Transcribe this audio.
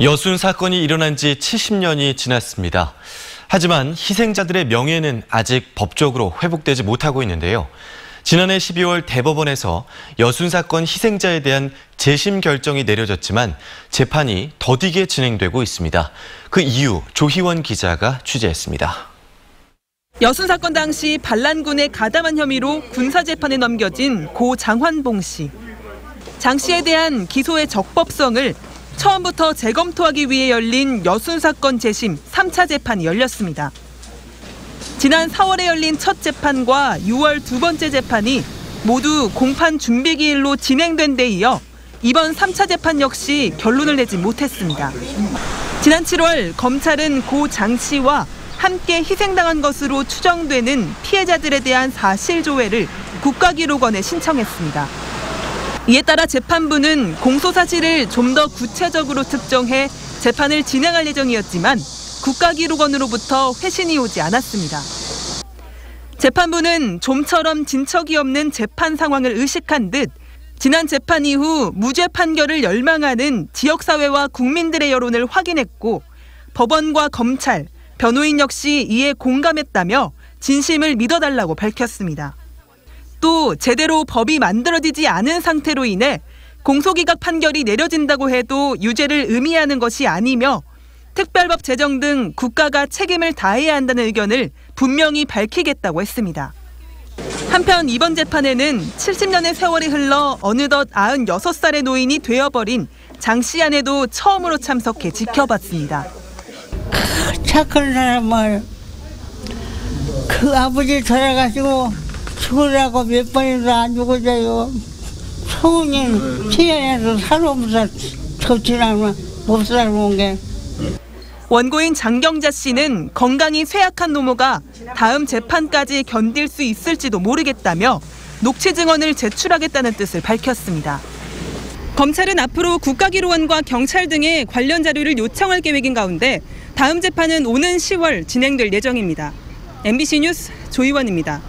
여순 사건이 일어난 지 70년이 지났습니다. 하지만 희생자들의 명예는 아직 법적으로 회복되지 못하고 있는데요. 지난해 12월 대법원에서 여순 사건 희생자에 대한 재심 결정이 내려졌지만 재판이 더디게 진행되고 있습니다. 그 이유 조희원 기자가 취재했습니다. 여순 사건 당시 반란군의 가담한 혐의로 군사재판에 넘겨진 고 장환봉 씨. 장 씨에 대한 기소의 적법성을 처음부터 재검토하기 위해 열린 여순 사건 재심 3차 재판이 열렸습니다. 지난 4월에 열린 첫 재판과 6월 두 번째 재판이 모두 공판 준비 기일로 진행된 데 이어 이번 3차 재판 역시 결론을 내지 못했습니다. 지난 7월 검찰은 고 장 씨와 함께 희생당한 것으로 추정되는 피해자들에 대한 사실조회를 국가기록원에 신청했습니다. 이에 따라 재판부는 공소사실을 좀 더 구체적으로 특정해 재판을 진행할 예정이었지만 국가기록원으로부터 회신이 오지 않았습니다. 재판부는 좀처럼 진척이 없는 재판 상황을 의식한 듯 지난 재판 이후 무죄 판결을 열망하는 지역사회와 국민들의 여론을 확인했고 법원과 검찰, 변호인 역시 이에 공감했다며 진심을 믿어달라고 밝혔습니다. 또 제대로 법이 만들어지지 않은 상태로 인해 공소기각 판결이 내려진다고 해도 유죄를 의미하는 것이 아니며 특별법 제정 등 국가가 책임을 다해야 한다는 의견을 분명히 밝히겠다고 했습니다. 한편 이번 재판에는 70년의 세월이 흘러 어느덧 96살의 노인이 되어버린 장 씨 아내도 처음으로 참석해 지켜봤습니다. 착한 사람을 그 아버지 돌아가시고 죽으라고 몇 번이도 안 죽어져요. 소은이 치안에서 살아오면서 좋지는 못 살아온 게. 원고인 장경자 씨는 건강이 쇠약한 노모가 다음 재판까지 견딜 수 있을지도 모르겠다며 녹취 증언을 제출하겠다는 뜻을 밝혔습니다. 검찰은 앞으로 국가기록원과 경찰 등의 관련 자료를 요청할 계획인 가운데 다음 재판은 오는 10월 진행될 예정입니다. MBC 뉴스 조희원입니다.